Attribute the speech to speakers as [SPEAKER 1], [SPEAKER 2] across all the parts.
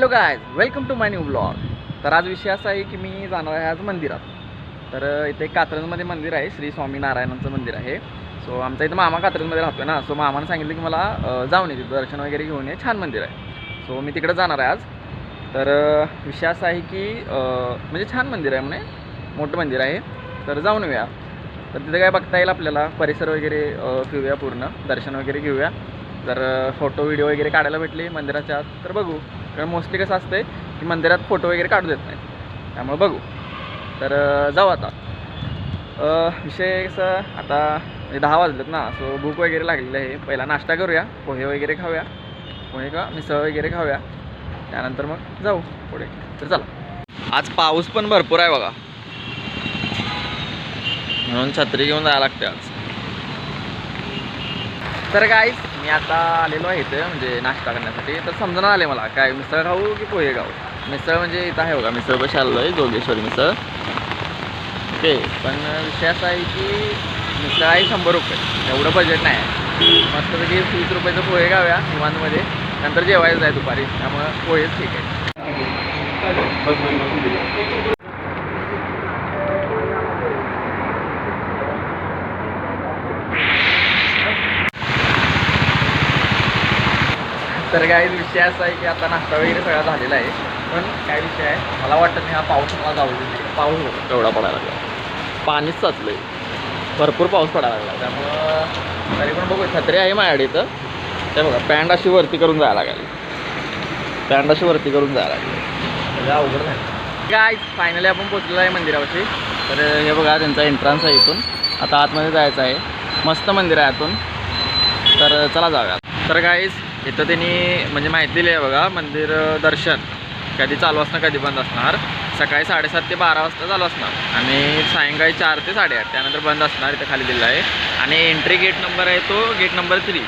[SPEAKER 1] Hello guys, welcome to my new blog. तर आज विषय असा आहे की मी जाणार आहे आज मंदिरात. तर इथे कात्रजमध्ये मंदिर आहे, श्री स्वामीनारायणांचं मंदिर आहे. सो आमचा इथं मामा कात्रजमध्ये राहतो ना, सो मामानं सांगितलं की मला जाऊन ये, तिथं दर्शन वगैरे घेऊन ये, छान मंदिर आहे. सो मी तिकडे जाणार आहे आज. तर विषय असा आहे की म्हणजे छान मंदिर आहे, म्हणे मोठं मंदिर आहे, तर जाऊन येऊया. तर तिथं काय बघता येईल आपल्याला, परिसर वगैरे फिरूया, पूर्ण दर्शन वगैरे घेऊया. जर फोटो व्हिडिओ वगैरे काढायला भेटले मंदिराच्या आत तर बघू, कारण मोस्टली कसं असतं की मंदिरात फोटो वगैरे काढू देत नाही, त्यामुळे बघू. तर जाऊ आता. विषय कसं आता 10 वाजलेत ना, सो भूक वगैरे लागलेली आहे. पहिला नाश्ता करूया, पोहे वगैरे खाऊया, पोहे का मिसळ वगैरे खाऊया, त्यानंतर मग जाऊ पुढे. तर चला. आज पाऊस पण भरपूर आहे बघा, म्हणून छत्री घेऊन जायला लागते आज. तर गाईस, मी आता आलेलो आहे इथे म्हणजे नाश्ता करण्यासाठी. तर समजून आले मला काय मिसळ खाऊ की पोहे खाऊ. मिसळ म्हणजे इथं आहे बघा, मिसळ बशी आलो आहे, जोगेश्वरी मिसळ. ओके, पण विषय असा आहे की मिसळ आहे 100 रुपये, एवढं बजेट नाही आहे. मस्तपैकी 30 रुपयाचं पोहे खाऊया निवांतमध्ये, नंतर जेवायचं आहे दुपारी, त्यामुळं पोहेच ठीक आहे. तर काय विषय असा आहे की आता नाश्ता वगैरे सगळा झालेला आहे, पण काय विषय आहे मला वाटतं नाही हा पाऊस मला जाऊ दे. पाऊस होतो तेवढा पडायला लागला, पाणीच साचलं आहे, भरपूर पाऊस पडायला लागला. त्यामुळं तरी पण बघू, छत्री आहे माझ्याकडे इथं. ते बघा, पॅन्ट अशी वरती करून जायला लागली, पॅन्ट अशी वरती करून जायला लागली, सगळं अवघड नाही. काय फायनली आपण पोचलेलो आहे मंदिरापाशी. तर हे बघा, त्यांचा एंट्रन्स आहे इथून. आता आतमध्ये जायचं आहे, मस्त मंदिर आहे आतून. तर चला जाऊया. तर गाईज, इथं त्यांनी म्हणजे माहिती दिली आहे बघा, मंदिर दर्शन कधी चालू असणार कधी बंद असणार. सकाळी 7:30 ते 12 वाजता चालू असणार आणि सायंकाळी 4 ते 8:30 त्यानंतर बंद असणार. इथं खाली दिलं आहे. आणि एंट्री गेट नंबर आहे तो गेट नंबर 3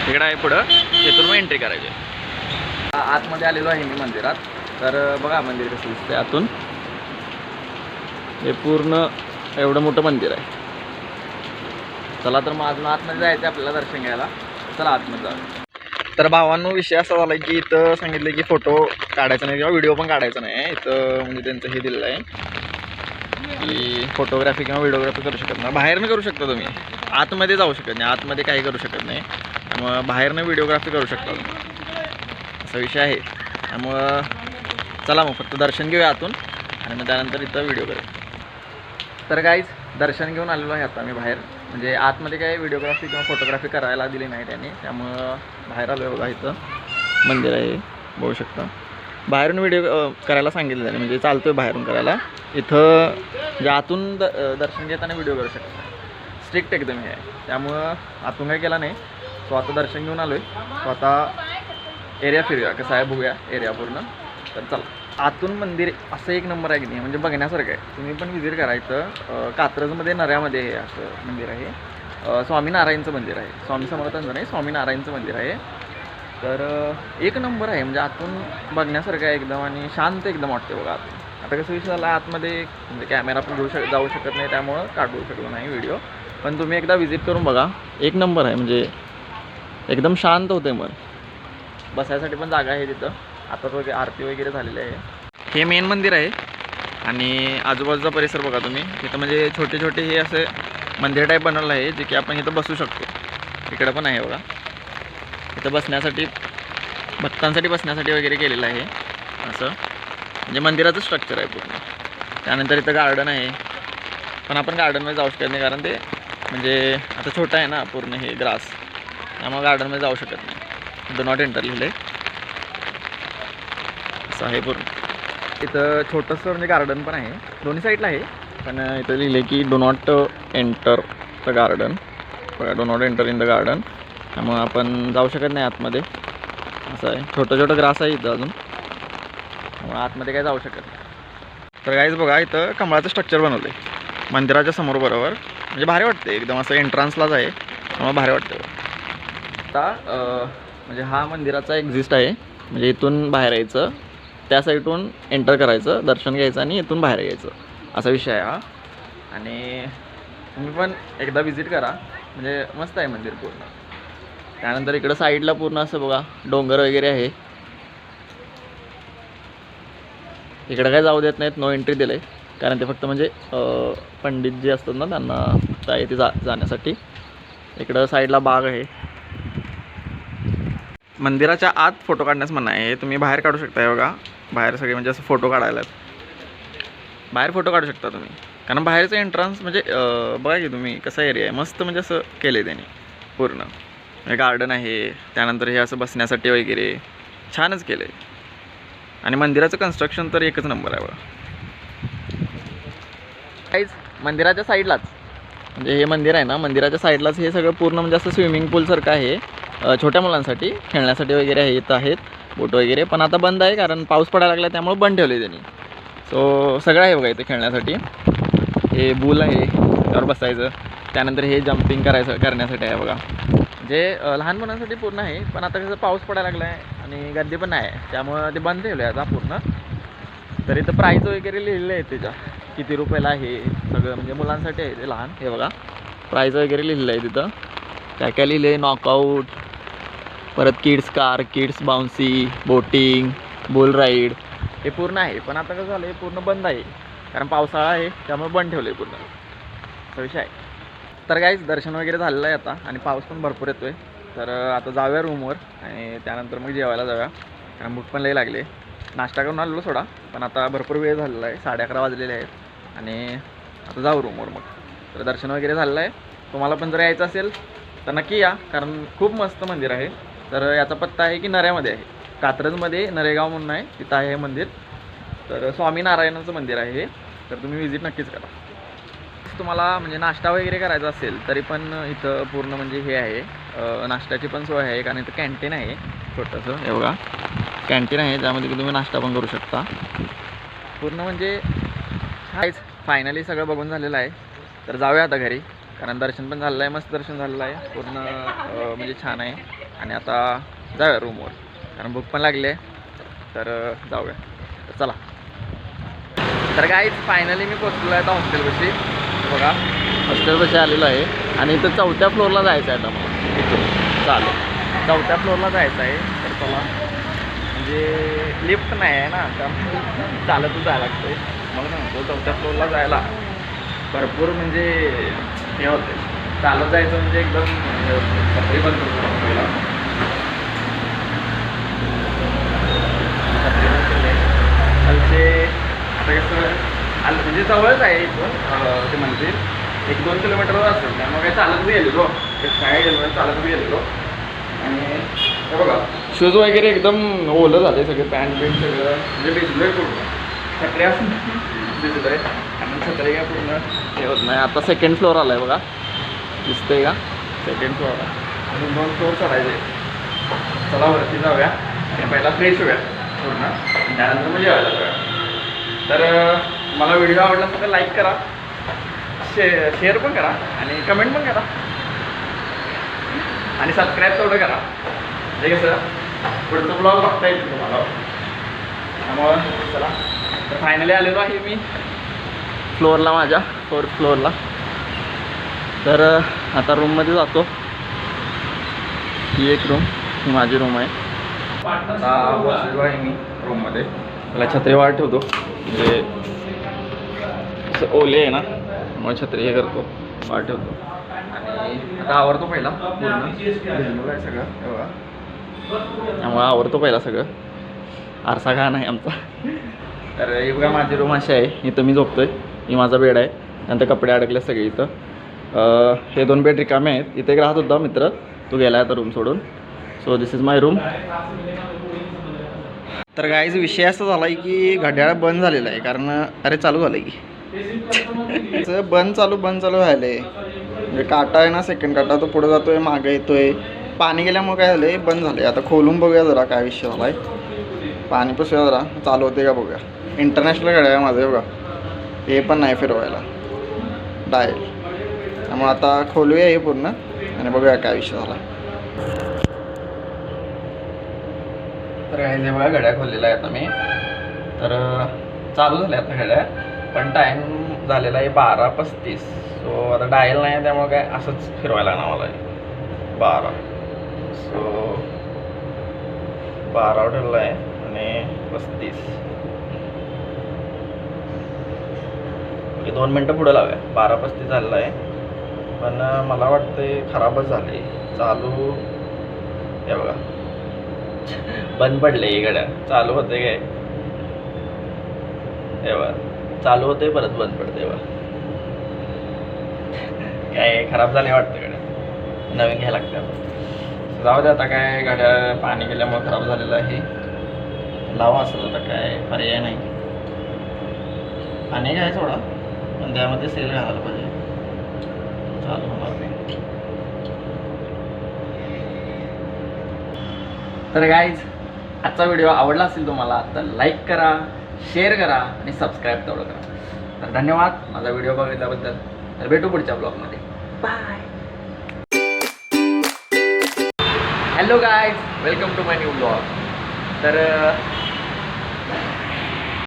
[SPEAKER 1] तिकडं आहे पुढं, तिथून मग एंट्री करायची. आतमध्ये आलेलो आहे मी मंदिरात. तर बघा मंदिर कसं दिसतंय आतून. हे पूर्ण एवढं मोठं मंदिर आहे. चला तर मग अजून आतमध्ये जायचं आपल्याला दर्शन घ्यायला. चला आतमध्ये जाऊ. तर भावांनो, विषय असा झाला की इथं सांगितलं की फोटो काढायचा नाही किंवा व्हिडिओ पण काढायचा नाही आहे. इथं म्हणजे त्यांचं हे दिलेलं आहे की फोटोग्राफी किंवा व्हिडिओग्राफी करू शकत नाही. बाहेरनं करू शकता तुम्ही, आतमध्ये जाऊ शकत नाही, आतमध्ये काही करू शकत नाही. त्यामुळं बाहेरनं व्हिडिओग्राफी करू शकता तुम्ही, असा विषय आहे. त्यामुळं चला मग फक्त दर्शन घेऊया आतून आणि मग त्यानंतर इथं व्हिडिओ करूया. तर गाईज, दर्शन घेऊन आलेलो आहे आता मी बाहेर. म्हणजे आतमध्ये काही व्हिडिओग्राफी किंवा फोटोग्राफी करायला दिली नाही त्यांनी, त्यामुळं बाहेर आलो आहे बघा. इथं मंदिर आहे, बघू शकता. बाहेरून व्हिडिओ करायला सांगितलं त्याने, म्हणजे चालतो आहे बाहेरून करायला. इथं म्हणजे आतून दर्शन घेताना व्हिडिओ करू शकता. स्ट्रिक्ट एकदम हे आहे, त्यामुळं आतून काही केला नाही. सो आता दर्शन घेऊन आलो आहे. सो आता एरिया फिरूया, कसं आहे बघूया एरिया पूर्ण. तर चला. आतून मंदिर असं एक नंबर आहे की नाही, म्हणजे बघण्यासारखं आहे. तुम्ही पण विजिट करा. इथं कात्रजमध्ये नऱ्यामध्ये हे असं मंदिर आहे. स्वामीनारायणचं मंदिर आहे, स्वामी समर्थांचं नाही, स्वामीनारायणचं मंदिर आहे. तर एक नंबर आहे, म्हणजे आतून बघण्यासारखं आहे एकदम, आणि शांत एकदम वाटते बघा आतून. आता कसं विषय झाला, आतमध्ये म्हणजे कॅमेरा पण जाऊ शकत नाही, त्यामुळं काढू शकलो नाही व्हिडिओ. पण तुम्ही एकदा विजिट करून बघा, एक नंबर आहे. म्हणजे एकदम शांत होते मन, बसायसाठी पण जागा आहे तिथं. आता वगैरे आरती वगैरे झालेली आहे. हे मेन मंदिर आहे आणि आजूबाजूचा परिसर बघा तुम्ही. इथं म्हणजे छोटे छोटे हे असे मंदिर टाईप बनवलं आहे, जे की आपण इथं बसू शकतो. इकडं पण आहे बघा, इथं बसण्यासाठी, भक्तांसाठी बसण्यासाठी वगैरे केलेलं आहे असं. म्हणजे मंदिराचं स्ट्रक्चर आहे पूर्ण. त्यानंतर इथं गार्डन आहे, पण आपण गार्डनमध्ये जाऊ शकत नाही, कारण ते म्हणजे आता छोटं आहे ना पूर्ण हे ग्रास, त्यामुळे गार्डनमध्ये जाऊ शकत नाही. डो नॉट एंटर लिहिलं आहे असं आहे पूर्ण. इथं छोटंसं म्हणजे गार्डन पण आहे, दोन्ही साईडला आहे. पण इथं लिहिलं आहे की डो नॉट एंटर द गार्डन. बघा, do not enter in the garden, त्यामुळं आपण जाऊ शकत नाही आतमध्ये असं आहे. छोटं छोटं ग्रास आहे इथं अजून, त्यामुळे आतमध्ये काय जाऊ शकत नाही. तर काहीच बघा, इथं कमळाचं स्ट्रक्चर बनवलं आहे मंदिराच्या समोर बरोबर. म्हणजे भारी वाटते एकदम, असं एंट्रन्सलाच आहे, त्यामुळे भारी वाटतं. आता म्हणजे हा मंदिराचा एक्झिस्ट आहे, म्हणजे इथून बाहेर यायचं, त्या साईडून एंटर करायचं, दर्शन घ्यायचं आणि इथून बाहेर यायचं, असा विषय आहे हा. आणि तुम्ही पण एकदा विजिट करा, म्हणजे मस्त आहे मंदिर पूर्ण. त्यानंतर इकडं साईडला पूर्ण असं बघा डोंगर वगैरे आहे, इकडं काय जाऊ देत नाहीत, नो एंट्री दिलं आहे. कारण ते फक्त म्हणजे पंडित जे असतात ना त्यांना आहे ते जाण्यासाठी. इकडं साईडला बाग आहे. मंदिराच्या आत फोटो काढण्यास मना आहे, तुम्ही बाहेर काढू शकता. बघा बाहेर सगळे म्हणजे असं फोटो काढायला बाहेर फोटो काढू शकता तुम्ही. कारण बाहेरचं एंट्रन्स म्हणजे बघा की तुम्ही कसा एरिया आहे, मस्त म्हणजे असं केलं आहे त्यांनी पूर्ण. गार्डन आहे, त्यानंतर हे असं बसण्यासाठी वगैरे छानच केलं आहे. आणि मंदिराचं कन्स्ट्रक्शन तर एकच नंबर आहे बघा. काहीच मंदिराच्या साईडलाच म्हणजे हे मंदिर आहे ना, मंदिराच्या साईडलाच हे सगळं पूर्ण म्हणजे असं स्विमिंग पूलसारखं आहे. छोट्या मुलांसाठी खेळण्यासाठी वगैरे हे इथं आहेत बोट वगैरे. पण आता बंद आहे कारण पाऊस पडायला लागला त्यामुळे बंद ठेवले त्यांनी. सो सगळं आहे बघा इथे खेळण्यासाठी. हे पूल आहे त्यावर बसायचं. त्यानंतर हे जम्पिंग करण्यासाठी आहे बघा. जे लहान मुलांसाठी पूर्ण आहे. पण आता कसं पाऊस पडायला लागला आहे आणि गर्दी पण नाही आहे त्यामुळं ते बंद ठेवलं आहे आता पूर्ण. तर इथं प्राईज वगैरे लिहिलेलं आहे त्याच्या किती रुपयाला आहे सगळं. म्हणजे मुलांसाठी आहे ते लहान. हे बघा प्राईज वगैरे लिहिलेलं आहे तिथं. काय काय लिहिलं आहे, नॉकआउट, परत kids car, kids bouncy, boating, bull ride हे पूर्ण आहे. पण आता कसं झालं आहे पूर्ण बंद आहे कारण पावसाळा आहे त्यामुळे बंद ठेवलं आहे पूर्ण. असा विषय आहे. तर काहीच दर्शन वगैरे झालेलं आहे आता आणि पाऊस पण भरपूर येतो आहे. तर आता जाऊया रूमवर आणि त्यानंतर मग जेवायला जाऊया कारण भूक पण लई लागली. नाश्ता करून आलेलो सोडा, पण आता भरपूर वेळ झालेला आहे, 11:30 वाजलेले आहेत आणि आता जाऊ रूमवर मग. तर दर्शन वगैरे झालेलं आहे. तुम्हाला पण जर यायचं असेल तर नक्की या कारण खूप मस्त मंदिर आहे. तर याचा पत्ता आहे की नऱ्यामध्ये आहे, कात्रजमध्ये नरेगाव म्हणून आहे तिथं आहे हे मंदिर. तर स्वामीनारायणाचं मंदिर आहे हे. तर तुम्ही विजिट नक्कीच करा. तुम्हाला म्हणजे नाश्ता वगैरे करायचा असेल तरी पण इथं पूर्ण म्हणजे हे आहे, नाश्त्याची पण सोय आहे कारण इथं कॅन्टीन आहे छोटंसं. हे बघा कॅन्टीन आहे ज्यामध्ये की तुम्ही नाश्ता पण करू शकता. पूर्ण म्हणजे हाच फायनली सगळं बघून झालेलं आहे. तर जाऊया आता घरी कारण दर्शन पण झालेलं आहे, मस्त दर्शन झालेलं आहे पूर्ण. म्हणजे छान आहे आणि आता जाऊया रूमवर कारण भूक पण लागली आहे. तर जाऊया. तर चला. तर काहीच फायनली मी पोचलो आहे आता हॉस्टेलपाशी. बघा हॉस्टेलपाशी आलेलो आहे आणि इथं 4थ्या फ्लोअरला जायचं आहे आता मला. इथून चालेल 4थ्या फ्लोअरला जायचं आहे. तर चला म्हणजे लिफ्ट नाही आहे ना त्यामुळे चालतच जायला लागतं आहे. मग ना 4थ्या फ्लोअरला जायला भरपूर म्हणजे हे होते. चालत जायचं म्हणजे एकदम छत्री बंद करतो पहिला. छत्री बंद केले खालचे. आता कसं आलं म्हणजे जवळच आहे इथून ते मंदिर 1-2 किलोमीटरवर असेल त्यामुळे काही चालत बी गेलेलो. काय गेलो चालत बी गेलेलो. आणि हे बघा शूज वगैरे एकदम ओलं झाले सगळे, पॅन्ट बिंट सगळं म्हणजे भिजलो आहे पूर्ण. छत्री असून भिजलो आहे आणि छत्री काय पूर्ण हे होत नाही. आता 2nd फ्लोअर आला आहे बघा, दिसतंय का 2nd फ्लोअर अजून 2 फ्लोअर चढायचे. चला वरती जाऊया आणि पहिला फ्रेश होऊया पूर्ण त्यानंतर मग जेवायला जाऊया. तर मला व्हिडिओ आवडला तर लाईक करा, शेअर पण करा आणि कमेंट पण करा आणि सबस्क्राईब तेवढं करा म्हणजे कसं पुढचं ब्लॉग बघता येईल तुम्हाला. त्यामुळं चला. तर फायनली आलेलो आहे मी फ्लोअरला, माझ्या 4th फ्लोअरला. तर आता रूममध्ये जातो. ही एक रूम, ही माझी रूम आहे. आता बसलेलो आहे मी रूममध्ये. मला छत्री वाढ ठेवतो म्हणजे असं ओले आहे ना त्यामुळे छत्री हे करतो वाढ ठेवतो. आणि आता आवरतो पहिला पूर्ण भिजलेलं आहे सगळं. बघा त्यामुळे आवरतो पहिला सगळं. आरसा घाण आहे आमचा. तर हे बघा माझी रूम अशी आहे. इथं मी झोपतोय, ही माझा बेड आहे. नंतर कपडे अडकले सगळे इथं. हे 2 बेड रिकामे आहेत. इथे एक राहत होता मित्र, तो गेला आता रूम सोडून. So this is my room. तर गाईज विषय असा झाला आहे की घड्याळ बंद झालेलं आहे कारण अरे चालू झालं की बंद चालू व्हायलं आहे. म्हणजे काटा आहे ना 2nd काटा, तो पुढे जातोय मागे येतोय. पाणी गेल्यामुळे काय झालं आहे बंद झालं आहे. आता खोलून बघूया जरा काय विषय झाला आहे. पाणी पुसूया जरा, चालू होते का बघूया. इंटरनॅशनल घड्याळ आहे माझं बघा, हे पण नाही फिरवायला डायल. त्यामुळे आता खोलूया हे पूर्ण आणि बघूया काय विषय झाला. तर हे बघा घड्याळ खोललेला आहे आता मी. तर चालू झालं आहे आता घड्याळ, पण टाईम झालेला आहे 12:35. सो आता डायल नाही त्यामुळे काय असंच फिरवायला लागणार मला 12. सो 12 ठरलं आहे आणि 35. ओके 2 मिनटं पुढे लावूया. 12:35 झालेलं आहे, पण मला वाटतंय खराबच झाले. चालू हे बघा बंद पडले इकडं, चालू होते काय हे बघा, चालू होते परत बंद पडते बघा. काय खराब झाले वाटतं गाड्या, नवीन घ्यायला लागते आपण. जाऊ दे आता, काय गाड्या पाणी गेल्यामुळे खराब झालेलं आहे. लावा असं आता, काय पर्याय नाही. पाणी काय थोडा, पण त्यामध्ये सेल घालायला पाहिजे, चालू होणार नाही. तर गाईज आजचा व्हिडिओ आवडला असेल तुम्हाला तर लाईक करा, शेअर करा आणि सबस्क्राईब तेवढं करा. तर धन्यवाद माझा व्हिडिओ बघितल्याबद्दल. तर भेटू पुढच्या ब्लॉगमध्ये. Bye. Hello guys, welcome to my new blog. तर